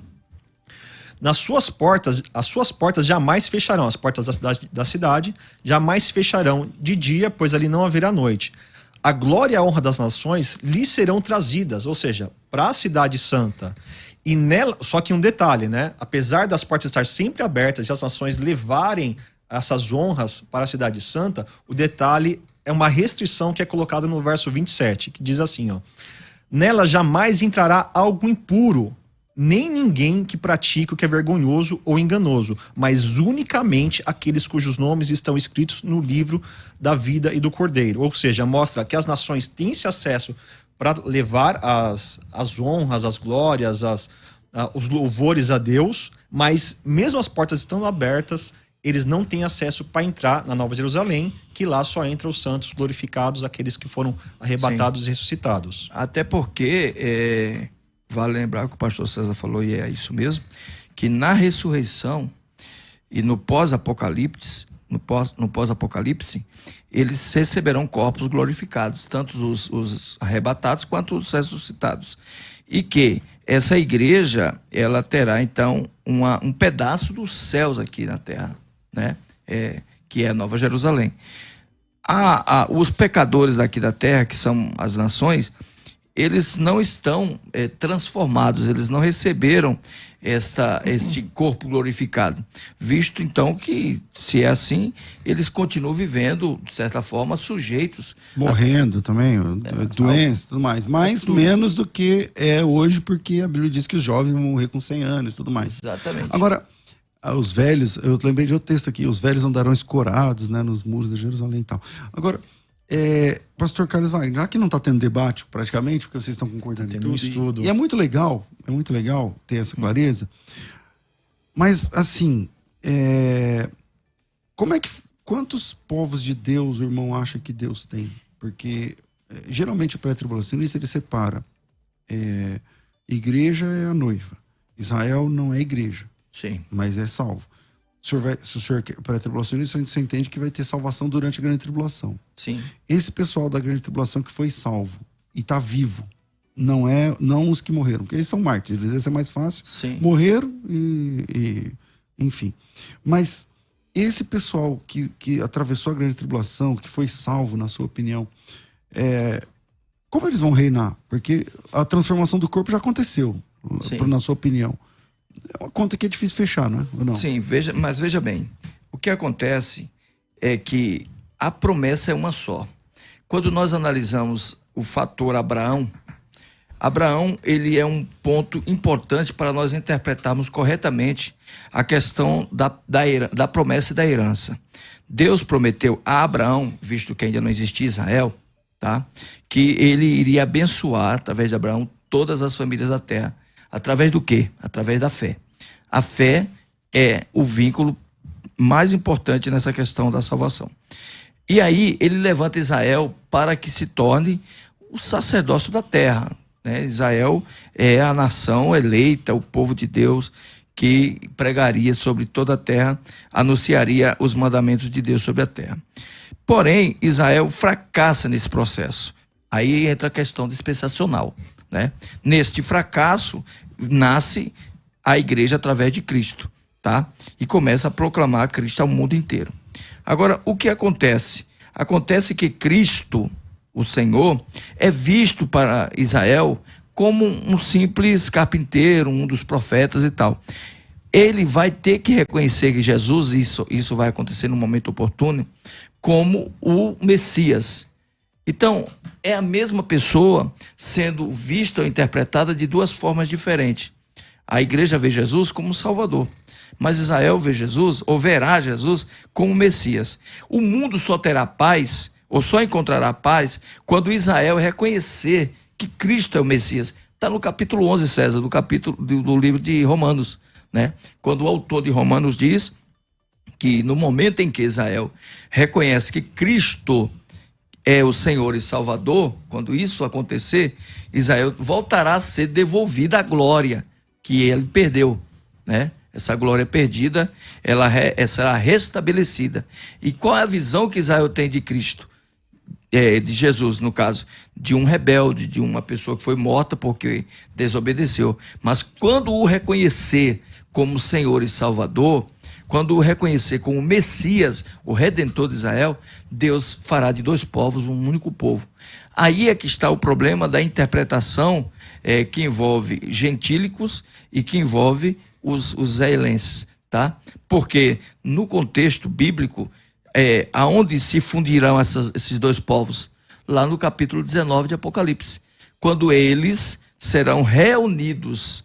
As suas portas jamais fecharão, as portas da cidade jamais fecharão de dia, pois ali não haverá noite. A glória e a honra das nações lhe serão trazidas, ou seja, para a cidade santa. E nela, só que um detalhe, né? Apesar das portas estar sempre abertas e as nações levarem essas honras para a cidade santa, o detalhe é uma restrição que é colocada no verso 27, que diz assim, ó. Nela jamais entrará algo impuro, nem ninguém que pratique o que é vergonhoso ou enganoso, mas unicamente aqueles cujos nomes estão escritos no livro da vida e do Cordeiro. Ou seja, mostra que as nações têm esse acesso para levar as honras, as glórias, os louvores a Deus, mas mesmo as portas estando abertas, eles não têm acesso para entrar na Nova Jerusalém, que lá só entram os santos glorificados, aqueles que foram arrebatados e ressuscitados. Até porque... Vale lembrar que o pastor César falou, e é isso mesmo, que na ressurreição e no pós-apocalipse, eles receberão corpos glorificados, tanto os arrebatados quanto os ressuscitados. E que essa igreja, ela terá então um pedaço dos céus aqui na terra, né? Que é a Nova Jerusalém. Os pecadores daqui da terra, que são as nações, eles não estão transformados, eles não receberam este corpo glorificado. Visto, então, que, se é assim, eles continuam vivendo, de certa forma, sujeitos. Morrendo também, doença e tudo mais. Mas menos do que é hoje, porque a Bíblia diz que os jovens vão morrer com 100 anos e tudo mais. Exatamente. Agora, os velhos, eu lembrei de outro texto aqui, os velhos andarão escorados, né, nos muros de Jerusalém e tal. Agora... Pastor Carlos Wagner, já que não está tendo debate praticamente, porque vocês estão concordando em tudo, estudo. E é muito legal ter essa clareza, mas assim, quantos povos de Deus o irmão acha que Deus tem? Porque geralmente o pré-tribulacionista ele separa, igreja é a noiva, Israel não é igreja, sim, mas é salvo. Se o senhor é pré-tribulacionista, você entende que vai ter salvação durante a grande tribulação. Sim. Esse pessoal da grande tribulação que foi salvo e está vivo, não os que morreram, porque eles são mártires, às vezes é mais fácil. Sim. Morreram enfim. Mas esse pessoal que atravessou a grande tribulação, que foi salvo, na sua opinião, como eles vão reinar? Porque a transformação do corpo já aconteceu, na sua opinião. É uma conta que é difícil fechar, não é? Ou não? Sim, mas veja bem. O que acontece é que a promessa é uma só. Quando nós analisamos o fator Abraão, ele é um ponto importante para nós interpretarmos corretamente a questão da promessa e da herança. Deus prometeu a Abraão, visto que ainda não existia Israel, tá? Que ele iria abençoar, através de Abraão, todas as famílias da terra. Através do quê? Através da fé. A fé é o vínculo mais importante nessa questão da salvação. E aí ele levanta Israel para que se torne o sacerdócio da terra, né? Israel é a nação eleita, o povo de Deus, que pregaria sobre toda a terra, anunciaria os mandamentos de Deus sobre a terra. Porém, Israel fracassa nesse processo. Aí entra a questão dispensacional, né? Neste fracasso nasce a igreja através de Cristo, tá? E começa a proclamar Cristo ao mundo inteiro. Agora, o que acontece? Acontece que Cristo, o Senhor, é visto para Israel como um simples carpinteiro, um dos profetas e tal. Ele vai ter que reconhecer que Jesus, isso vai acontecer no momento oportuno, como o Messias. Então, é a mesma pessoa sendo vista ou interpretada de duas formas diferentes. A igreja vê Jesus como Salvador, mas Israel vê Jesus, ou verá Jesus, como Messias. O mundo só terá paz, ou só encontrará paz, quando Israel reconhecer que Cristo é o Messias. Está no capítulo 11, César, do livro de Romanos, né? Quando o autor de Romanos diz que no momento em que Israel reconhece que Cristo é o Senhor e Salvador, quando isso acontecer, Israel voltará a ser devolvida a glória que ele perdeu, né? Essa glória perdida, ela será restabelecida. E qual é a visão que Israel tem de Cristo? De Jesus, no caso, de um rebelde, de uma pessoa que foi morta porque desobedeceu. Mas quando o reconhecer como Senhor e Salvador, quando o reconhecer como Messias, o Redentor de Israel, Deus fará de dois povos um único povo. Aí é que está o problema da interpretação que envolve gentílicos e que envolve os israelenses, tá? Porque no contexto bíblico, aonde se fundirão esses dois povos? Lá no capítulo 19 de Apocalipse, quando eles serão reunidos,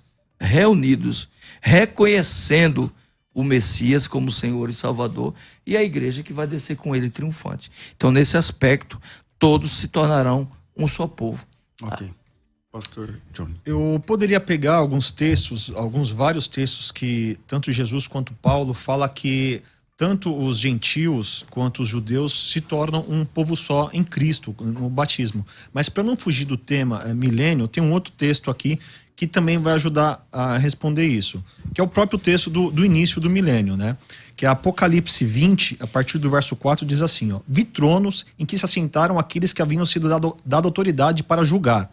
reconhecendo o Messias como Senhor e Salvador, e a igreja que vai descer com ele triunfante. Então, nesse aspecto, todos se tornarão um só povo. Ok. Pastor Johnny. Eu poderia pegar vários textos que tanto Jesus quanto Paulo fala que tanto os gentios quanto os judeus se tornam um povo só em Cristo, no batismo. Mas para não fugir do tema milênio, tem um outro texto aqui que também vai ajudar a responder isso, que é o próprio texto do início do milênio, né? Que é Apocalipse 20, a partir do verso 4, diz assim, ó: vi tronos em que se assentaram aqueles que haviam sido dado autoridade para julgar.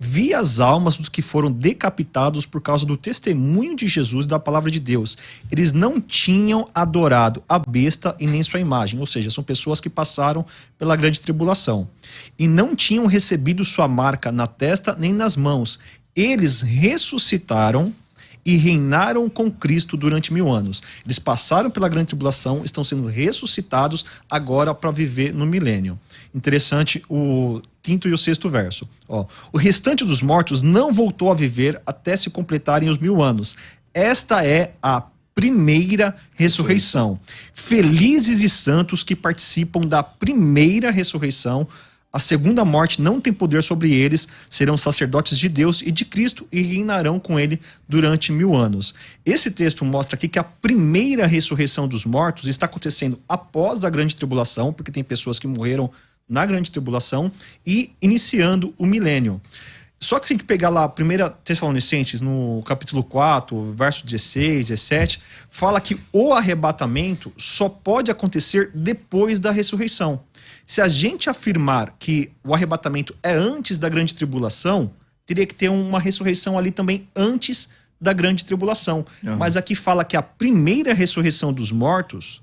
Vi as almas dos que foram decapitados por causa do testemunho de Jesus e da palavra de Deus. Eles não tinham adorado a besta e nem sua imagem. Ou seja, são pessoas que passaram pela grande tribulação. E não tinham recebido sua marca na testa nem nas mãos. Eles ressuscitaram e reinaram com Cristo durante 1000 anos. Eles passaram pela grande tribulação, estão sendo ressuscitados agora para viver no milênio. Interessante o 5º e o 6º verso. Ó, o restante dos mortos não voltou a viver até se completarem os 1000 anos. Esta é a primeira ressurreição. Felizes e santos que participam da primeira ressurreição. A segunda morte não tem poder sobre eles, serão sacerdotes de Deus e de Cristo e reinarão com ele durante 1000 anos. Esse texto mostra aqui que a primeira ressurreição dos mortos está acontecendo após a grande tribulação, porque tem pessoas que morreram na grande tribulação, e iniciando o milênio. Só que se a gente pegar lá 1 Tessalonicenses, no capítulo 4, verso 16, 17, fala que o arrebatamento só pode acontecer depois da ressurreição. Se a gente afirmar que o arrebatamento é antes da grande tribulação, teria que ter uma ressurreição ali também antes da grande tribulação. Uhum. Mas aqui fala que a primeira ressurreição dos mortos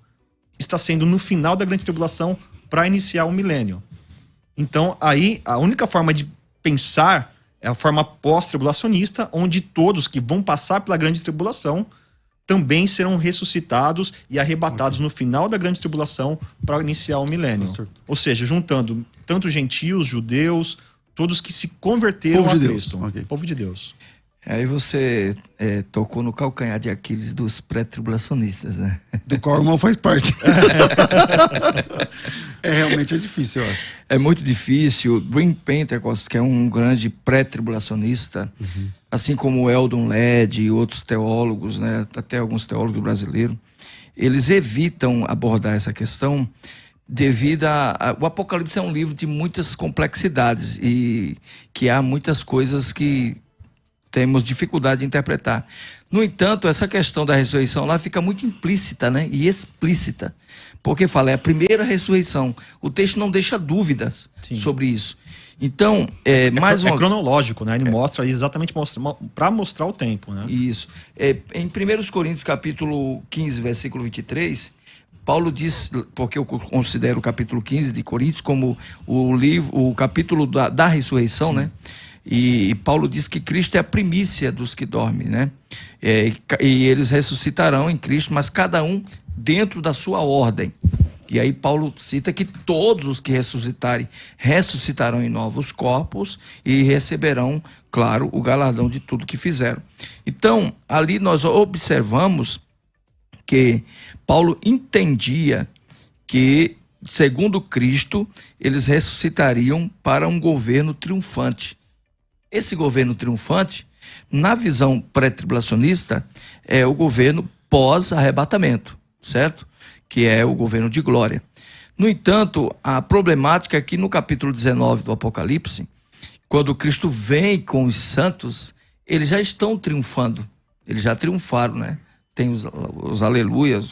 está sendo no final da grande tribulação para iniciar o milênio. Então, aí, a única forma de pensar é a forma pós-tribulacionista, onde todos que vão passar pela grande tribulação também serão ressuscitados e arrebatados no final da grande tribulação para iniciar o milênio. Pastor. Ou seja, juntando tanto gentios, judeus, todos que se converteram a Cristo. Okay. Povo de Deus. Aí você tocou no calcanhar de Aquiles dos pré-tribulacionistas, né? Do qual o irmão faz parte. Realmente é difícil, eu acho. É muito difícil. Green Pentecost, que é um grande pré-tribulacionista, assim como o Eldon Led e outros teólogos, né? Até alguns teólogos brasileiros, eles evitam abordar essa questão devido o Apocalipse é um livro de muitas complexidades e que há muitas coisas que temos dificuldade de interpretar. No entanto, essa questão da ressurreição lá fica muito implícita, né? E explícita. Porque fala, é a primeira ressurreição. O texto não deixa dúvidas sobre isso. Então, mais uma... É cronológico, né? Ele mostra exatamente para mostrar o tempo, né? Isso. Em 1 Coríntios, capítulo 15, versículo 23, Paulo diz, porque eu considero o capítulo 15 de Coríntios como o capítulo da ressurreição, né? E Paulo diz que Cristo é a primícia dos que dormem, né? E eles ressuscitarão em Cristo, mas cada um dentro da sua ordem. E aí Paulo cita que todos os que ressuscitarem, ressuscitarão em novos corpos e receberão, claro, o galardão de tudo que fizeram. Então, ali nós observamos que Paulo entendia que, segundo Cristo, eles ressuscitariam para um governo triunfante. Esse governo triunfante, na visão pré-tribulacionista, é o governo pós-arrebatamento, certo? Que é o governo de glória. No entanto, a problemática é que no capítulo 19 do Apocalipse, quando Cristo vem com os santos, eles já estão triunfando, eles já triunfaram, né? Tem os aleluias,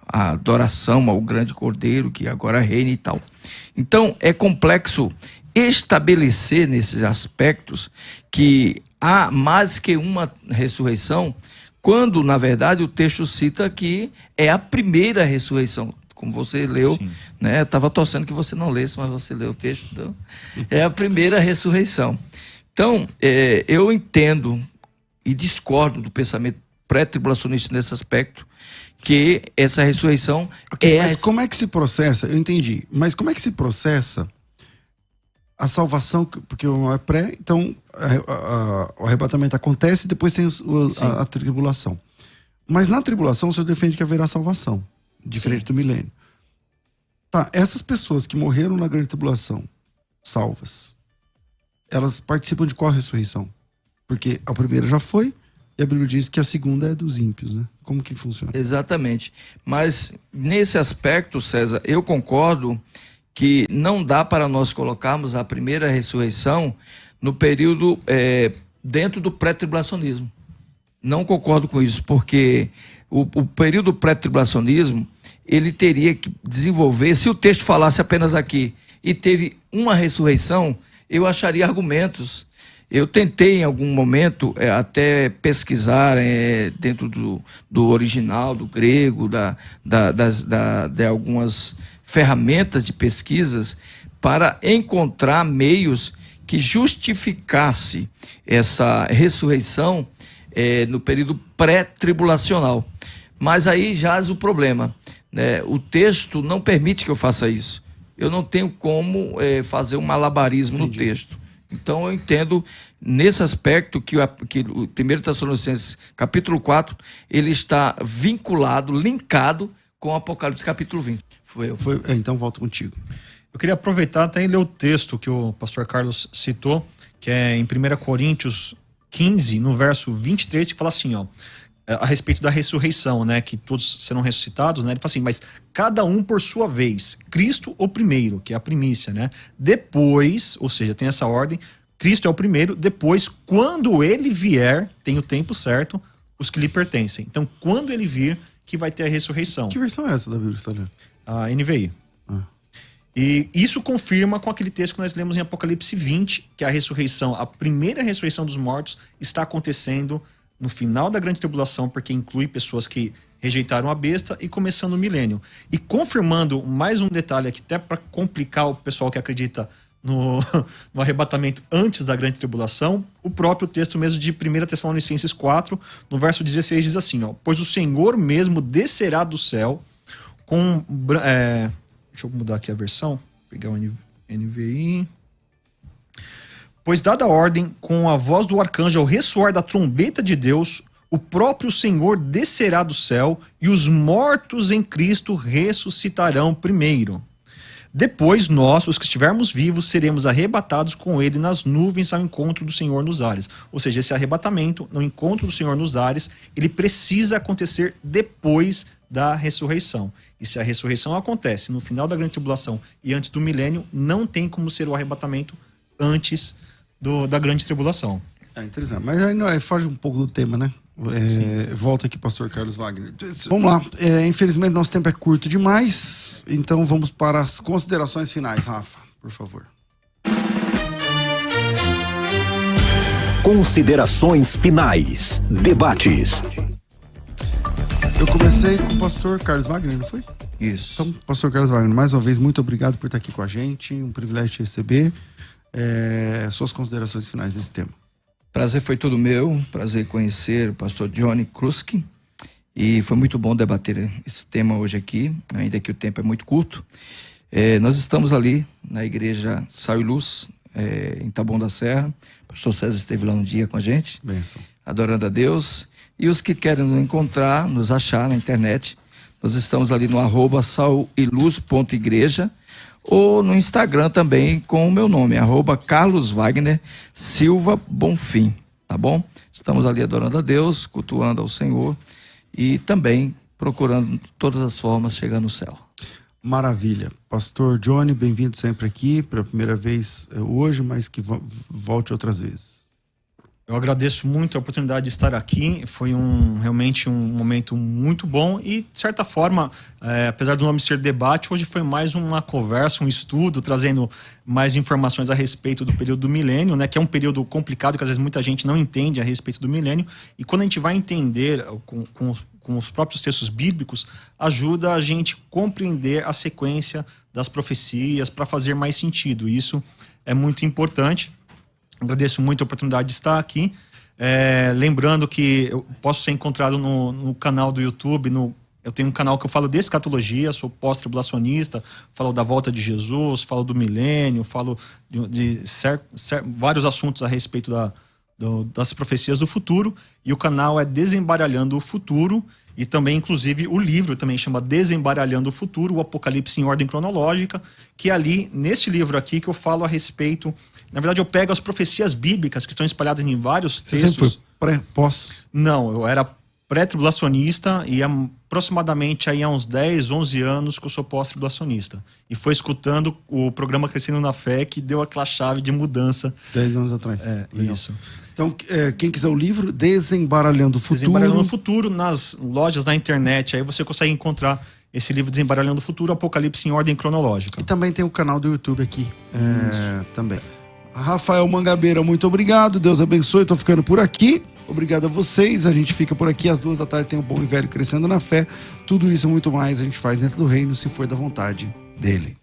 a adoração ao grande Cordeiro, que agora reina e tal. Então, é complexo estabelecer nesses aspectos que há mais que uma ressurreição, quando, na verdade, o texto cita que é a primeira ressurreição. Como você leu, né? Eu estava torcendo que você não lesse, mas você leu o texto. Então, é a primeira ressurreição. Então, eu entendo e discordo do pensamento pré-tribulacionista nesse aspecto, que essa ressurreição Mas como é que se processa? Eu entendi. Mas como é que se processa a salvação? Porque não é pré, então o arrebatamento acontece e depois tem a tribulação. Mas na tribulação o senhor defende que haverá salvação, diferente do milênio. Tá, essas pessoas que morreram na grande tribulação, salvas, elas participam de qual ressurreição? Porque a primeira já foi, e a Bíblia diz que a segunda é dos ímpios, né? Como que funciona? Exatamente. Mas nesse aspecto, César, eu concordo que não dá para nós colocarmos a primeira ressurreição no período dentro do pré-tribulacionismo. Não concordo com isso, porque o período pré-tribulacionismo, ele teria que desenvolver, se o texto falasse apenas aqui e teve uma ressurreição, eu acharia argumentos. Eu tentei em algum momento até pesquisar dentro do original, do grego, de algumas ferramentas de pesquisas para encontrar meios que justificasse essa ressurreição no período pré-tribulacional. Mas aí jaz o problema, né? O texto não permite que eu faça isso. Eu não tenho como fazer um malabarismo no texto. Então eu entendo nesse aspecto que o 1 Tessalonicenses capítulo 4, ele está vinculado, linkado com o Apocalipse capítulo 20. Então volto contigo. Eu queria aproveitar até e ler o texto que o pastor Carlos citou, que é em 1 Coríntios 15, no verso 23, que fala assim, ó, a respeito da ressurreição, né, que todos serão ressuscitados, né, ele fala assim, mas cada um por sua vez, Cristo o primeiro, que é a primícia, né, depois, ou seja, tem essa ordem, Cristo é o primeiro, depois, quando ele vier, tem o tempo certo, os que lhe pertencem. Então, quando ele vir, que vai ter a ressurreição. Que versão é essa da Bíblia que você está lendo? A NVI. E isso confirma com aquele texto que nós lemos em Apocalipse 20, que a ressurreição, a primeira ressurreição dos mortos, está acontecendo no final da grande tribulação, porque inclui pessoas que rejeitaram a besta e começando o milênio. E confirmando mais um detalhe aqui, até para complicar o pessoal que acredita no arrebatamento antes da grande tribulação, o próprio texto mesmo de 1 Tessalonicenses 4, no verso 16, diz assim, ó, pois o Senhor mesmo descerá do céu com... deixa eu mudar aqui a versão, pegar o NVI... Pois dada a ordem, com a voz do arcanjo ao ressoar da trombeta de Deus, o próprio Senhor descerá do céu e os mortos em Cristo ressuscitarão primeiro. Depois nós, os que estivermos vivos, seremos arrebatados com ele nas nuvens ao encontro do Senhor nos ares. Ou seja, esse arrebatamento, no encontro do Senhor nos ares, ele precisa acontecer depois da ressurreição. E se a ressurreição acontece no final da grande tribulação e antes do milênio, não tem como ser o arrebatamento antes da grande tribulação. Interessante. Mas aí foge um pouco do tema, né? Volta aqui, pastor Carlos Wagner. Vamos lá. Infelizmente, nosso tempo é curto demais, então vamos para as considerações finais. Rafa, por favor. Considerações finais. Debates. Eu comecei com o pastor Carlos Wagner, não foi? Isso. Então, pastor Carlos Wagner, mais uma vez, muito obrigado por estar aqui com a gente. Um privilégio te receber. suas considerações finais nesse tema. Prazer foi todo meu, prazer conhecer o pastor Johnny Kruski, e foi muito bom debater esse tema hoje aqui, ainda que o tempo é muito curto. Nós estamos ali na igreja Sal e Luz, em Taboão da Serra. O pastor César esteve lá um dia com a gente, Benção. adorando a Deus. E os que querem nos encontrar, nos achar na internet, nós estamos ali no @saliluz.igreja, ou no Instagram também com o meu nome, Carlos Wagner Silva Bonfim, tá bom? Estamos ali adorando a Deus, cultuando ao Senhor e também procurando de todas as formas chegar no céu. Maravilha. Pastor Johnny, bem-vindo sempre aqui, pela primeira vez hoje, mas que volte outras vezes. Eu agradeço muito a oportunidade de estar aqui, foi realmente um momento muito bom e, de certa forma, apesar do nome ser debate, hoje foi mais uma conversa, um estudo, trazendo mais informações a respeito do período do milênio, né, que é um período complicado, que às vezes muita gente não entende a respeito do milênio, e quando a gente vai entender com os próprios textos bíblicos, ajuda a gente compreender a sequência das profecias para fazer mais sentido. Isso é muito importante. Agradeço muito a oportunidade de estar aqui. Lembrando que eu posso ser encontrado no canal do YouTube. Eu tenho um canal que eu falo de escatologia, sou pós-tribulacionista, falo da volta de Jesus, falo do milênio, falo de vários assuntos a respeito das profecias do futuro. E o canal é Desembaralhando o Futuro. E também, inclusive, o livro também chama Desembaralhando o Futuro, o Apocalipse em Ordem Cronológica, que é ali, neste livro aqui, que eu falo a respeito... Na verdade, eu pego as profecias bíblicas que estão espalhadas em vários textos. Você sempre foi pós? Não, eu era pré-tribulacionista e aproximadamente aí há uns 10, 11 anos que eu sou pós-tribulacionista. E foi escutando o programa Crescendo na Fé que deu aquela chave de mudança. 10 anos atrás. Isso. Então, quem quiser o livro, Desembaralhando o Futuro. Desembaralhando o Futuro, nas lojas da internet, aí você consegue encontrar esse livro Desembaralhando o Futuro, Apocalipse em Ordem Cronológica. E também tem o canal do YouTube aqui, também. Rafael Mangabeira, muito obrigado, Deus abençoe, estou ficando por aqui. Obrigado a vocês, a gente fica por aqui, às 2 da tarde tem o Bom e Velho Crescendo na Fé. Tudo isso e muito mais a gente faz dentro do reino, se for da vontade dele.